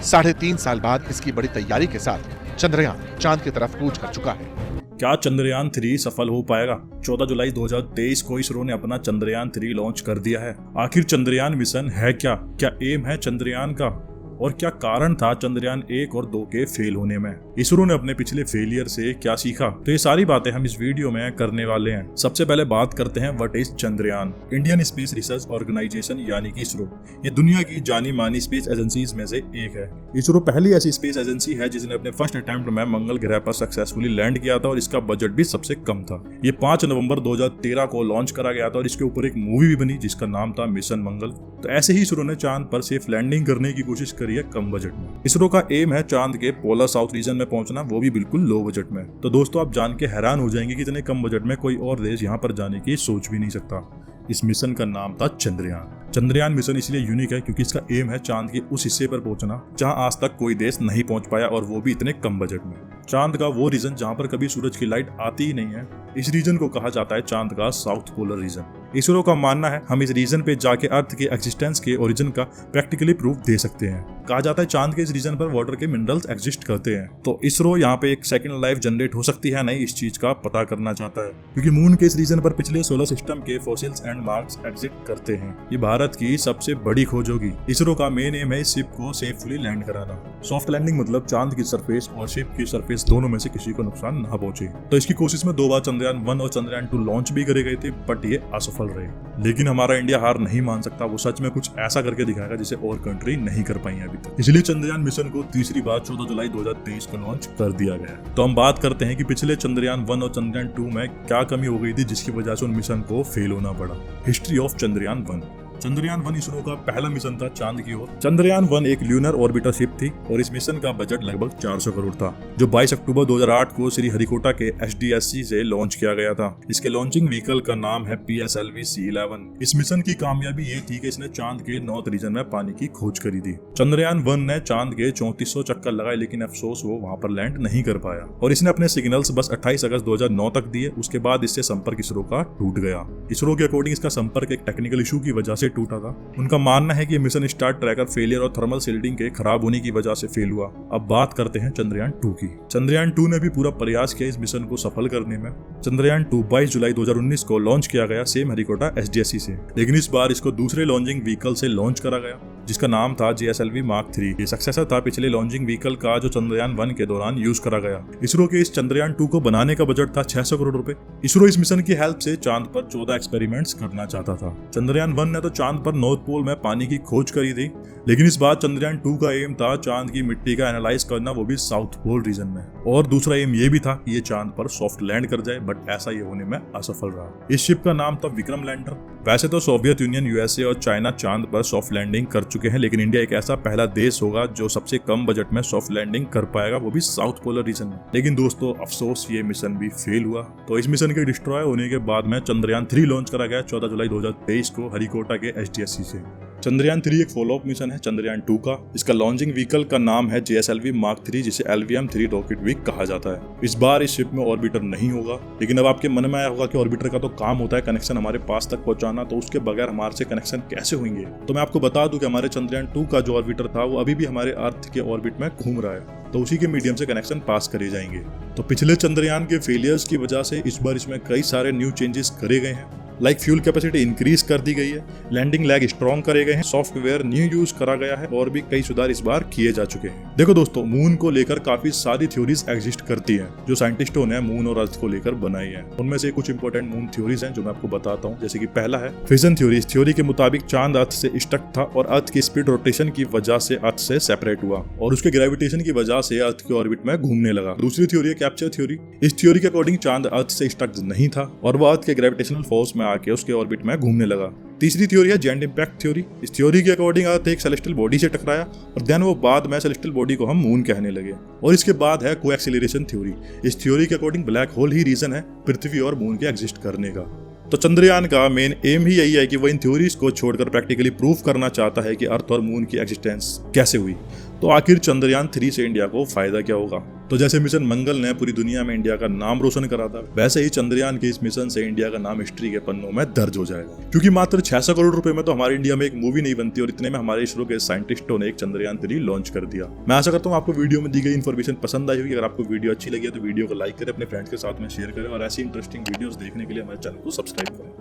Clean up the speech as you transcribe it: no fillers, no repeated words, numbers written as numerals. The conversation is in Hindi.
3.5 साल बाद इसकी बड़ी तैयारी के साथ चंद्रयान चांद की तरफ कूच कर चुका है। क्या चंद्रयान 3 सफल हो पाएगा? 14 जुलाई 2023 को इसरो ने अपना चंद्रयान 3 लॉन्च कर दिया है। आखिर चंद्रयान मिशन है क्या? क्या एम है चंद्रयान का? और क्या कारण था चंद्रयान 1 और 2 के फेल होने में? इसरो ने अपने पिछले फेलियर से क्या सीखा? तो ये सारी बातें हम इस वीडियो में करने वाले हैं। सबसे पहले बात करते हैं what is Chandrayaan. Indian space research organisation यानी कि इसरो, ये दुनिया की जानी मानी स्पेस एजेंसीज में से एक है। इसरो पहली ऐसी स्पेस एजेंसी है जिसने अपने फर्स्ट अटेम्प्ट में मंगल ग्रह पर सक्सेसफुली लैंड किया था और इसका बजट भी सबसे कम था। ये 5 नवंबर 2013 को लॉन्च करा गया था और इसके ऊपर एक मूवी भी बनी जिसका नाम था मिशन मंगल। तो ऐसे ही इसरो ने चांद पर सेफ लैंडिंग करने की कोशिश करी है कम बजट में। इसरो का एम है चांद के पोलर साउथ रीजन में पहुंचना, वो भी बिल्कुल लो बजट में। तो दोस्तों आप जान के हैरान हो जाएंगे कि इतने कम बजट में कोई और देश यहाँ पर जाने की सोच भी नहीं सकता। इस मिशन का नाम था चंद्रयान। चंद्रयान मिशन इसलिए यूनिक है क्योंकि इसका एम है चांद के उस हिस्से पर पहुंचना जहां आज तक कोई देश नहीं पहुंच पाया, और वो भी इतने कम बजट में। चांद का वो रीजन जहां पर कभी सूरज की लाइट आती ही नहीं है, इस रीजन को कहा जाता है चांद का साउथ पोलर रीजन। इसरो का मानना है हम इस रीजन पे जाके अर्थ के एक्जिस्टेंस के ओरिजिन का प्रैक्टिकली प्रूफ दे सकते हैं। कहा जाता है चांद के इस रीजन पर वाटर के मिनरल्स एग्जिस्ट करते हैं। तो इसरो यहाँ पे एक सेकंड लाइफ जनरेट हो सकती है नहीं, इस चीज का पता करना चाहता है, क्योंकि मून के इस रीजन पर पिछले सोलर सिस्टम के फॉसिल्स एंड मार्क्स एग्जिस्ट करते हैं। ये भारत की सबसे बड़ी खोज होगी। इसरो का मेन एम है इस शिप को सेफली लैंड कराना। सॉफ्ट लैंडिंग मतलब चांद की सरफेस और शिप की सरफेस दोनों में से किसी को नुकसान ना पहुंचे। तो इसकी कोशिश में 2 बार चंद्रयान 1 और चंद्रयान 2 लॉन्च भी करे गए थे, बट ये असफल रहे। लेकिन हमारा इंडिया हार नहीं मान सकता, वो सच में कुछ ऐसा करके दिखाएगा जिसे और कंट्री नहीं कर पाई अभी तक। इसलिए चंद्रयान मिशन को तीसरी बार 14 जुलाई 2023 को लॉन्च कर दिया गया। तो हम बात करते हैं कि पिछले चंद्रयान 1 और चंद्रयान 2 में क्या कमी हो गई थी जिसकी वजह से उन मिशन को फेल होना पड़ा। History of Chandrayaan 1। चंद्रयान 1 इसरो का पहला मिशन था चांद की ओर। चंद्रयान 1 एक ल्यूनर ऑर्बिटर शिप थी और इस मिशन का बजट लगभग 400 करोड़ था, जो 22 अक्टूबर 2008 को श्रीहरिकोटा के HDSC से लॉन्च किया गया था। इसके लॉन्चिंग व्हीकल का नाम है PSLV-C11। इस मिशन की कामयाबी ये थी कि इसने चांद के नॉर्थ रीजन में पानी की खोज करी थी। चंद्रयान 1 ने चांद के 3400 चक्कर लगाए, लेकिन अफसोस वो वहां पर लैंड नहीं कर पाया और इसने अपने सिग्नल्स बस 28 अगस्त 2009 तक दिए। उसके बाद इससे संपर्क इसरो का टूट गया। इसरो के अकॉर्डिंग इसका संपर्क एक टेक्निकल इशू की वजह से टूटा था। उनका मानना है कि मिशन स्टार ट्रैकर फेलियर और थर्मल सील्डिंग के खराब होने की वजह से फेल हुआ। अब बात करते हैं चंद्रयान 2 की। चंद्रयान 2 ने भी पूरा प्रयास किया इस मिशन को सफल करने में। चंद्रयान 2 22 जुलाई 2019 को लॉन्च किया गया सेम हरिकोटा HDSC से, लेकिन इस बार इसको दूसरे लॉन्चिंग व्हीकल से लॉन्च करा गया जिसका नाम था JSLV Mark 3। ये सक्सेसर था पिछले लॉन्चिंग व्हीकल का जो चंद्रयान 1 के दौरान यूज करा गया। इसरो के इस चंद्रयान 2 को बनाने का बजट था 600 करोड़ रुपए। इसरो इस मिशन की हेल्प से चांद पर 14 एक्सपेरिमेंट्स करना चाहता था। चंद्रयान 1 ने तो चांद पर नॉर्थ पोल में पानी की खोज करी थी, लेकिन इस बार चंद्रयान 2 का एम था चांद की मिट्टी का एनालाइज करना, वो भी साउथ पोल रीजन में। और दूसरा एम ये भी था कि ये चांद पर सॉफ्ट लैंड कर जाए, बट ऐसा ये होने में असफल रहा। इस शिप का नाम था विक्रम लैंडर। वैसे तो सोवियत यूनियन, USA और चाइना चांद पर सॉफ्ट लैंडिंग कर चुके हैं, लेकिन इंडिया एक ऐसा पहला देश होगा जो सबसे कम बजट में सॉफ्ट लैंडिंग कर पाएगा, वो भी साउथ पोलर रीजन में। लेकिन दोस्तों अफसोस ये मिशन भी फेल हुआ। तो इस मिशन के डिस्ट्रॉय होने के बाद में चंद्रयान 3 लॉन्च करा गया 14 जुलाई 2023 को हरिकोटा के HDSC से। चंद्रयान 3 एक फॉलोअप मिशन है चंद्रयान 2 का। इसका लॉन्चिंग व्हीकल का नाम है JSLV Mark 3, जिसे LVM-3 रॉकेट भी कहा जाता है। इस बार इस शिप में ऑर्बिटर नहीं होगा, लेकिन अब आपके मन में आया होगा कि ऑर्बिटर का तो काम होता है कनेक्शन हमारे पास तक पहुंचाना, तो उसके बगैर हमारे से कनेक्शन कैसे होंगे? तो मैं आपको बता दूं कि हमारे चंद्रयान 2 का जो ऑर्बिटर था वो अभी भी हमारे अर्थ के ऑर्बिट में घूम रहा है, तो उसी के मीडियम से कनेक्शन पास करे जाएंगे। तो पिछले चंद्रयान के फेलियर्स की वजह से इस बार इसमें कई सारे न्यू चेंजेस करे गए हैं। लाइक फ्यूल कैपेसिटी इंक्रीज कर दी गई है, लैंडिंग लैग स्ट्रॉन्ग करे गए हैं, सॉफ्टवेयर न्यू यूज करा गया है और भी कई सुधार इस बार किए जा चुके हैं। देखो दोस्तों, मून को लेकर काफी सारी थ्योरीज एग्जिस्ट करती हैं जो साइंटिस्टों ने मून और अर्थ को लेकर बनाई है। उनमें से कुछ इंपॉर्टेंट मून थ्योरीज हैं जो मैं आपको बताता हूँ। जैसे कि पहला है फिजन थ्योरी। इस थ्योरी के मुताबिक चांद अर्थ से स्टक था और अर्थ की स्पीड रोटेशन की वजह से अर्थ से सेपरेट हुआ और उसके ग्रेविटेशन की वजह से अर्थ के ऑर्बिट में घूमने लगा। दूसरी थ्योरी है कैप्चर थ्योरी। इस थ्योरी के अकॉर्डिंग चांद अर्थ से स्टक नहीं था और वो अर्थ के ग्रेविटेशनल फोर्स में आके उसके ऑर्बिट में घूमने लगा। तीसरी थ्योरी है जेंट इम्पैक्ट थ्योरी। इस थ्योरी के अकॉर्डिंग अर्थ एक सेलेस्टियल बॉडी से टकराया और देन वो बाद में सेलेस्टियल बॉडी को हम मून कहने लगे। और इसके बाद है कोएक्सीलरेशन थ्योरी। इस थ्योरी के अकॉर्डिंग ब्लैक होल ही रीजन है पृथ्वी और मून के एग्जिस्ट करने का। तो चंद्रयान का मेन एम ही यही है कि वो इन थ्योरीज को छोड़कर प्रैक्टिकली प्रूव करना चाहता है कि अर्थ और मून की एग्जिस्टेंस कैसे हुई। तो आखिर चंद्रयान 3 से इंडिया को फायदा क्या होगा? तो जैसे मिशन मंगल ने पूरी दुनिया में इंडिया का नाम रोशन करा था, वैसे ही चंद्रयान के इस मिशन से इंडिया का नाम हिस्ट्री के पन्नों में दर्ज हो जाएगा। क्योंकि मात्र 600 करोड़ रुपए में तो हमारे इंडिया में एक मूवी नहीं बनती, और इतने में हमारे इसरो के साइंटिस्टों ने एक चंद्रयान 3 लॉन्च कर दिया। मैं आशा करता हूँ आपको वीडियो में दी गई इन्फॉर्मेशन पसंद आई होगी। अगर आपको वीडियो अच्छी लगी है तो वीडियो को लाइक करें, अपने फ्रेंड्स के साथ में शेयर करें, और ऐसी इंटरेस्टिंग वीडियोस देखने के लिए हमारे चैनल को सब्सक्राइब करें।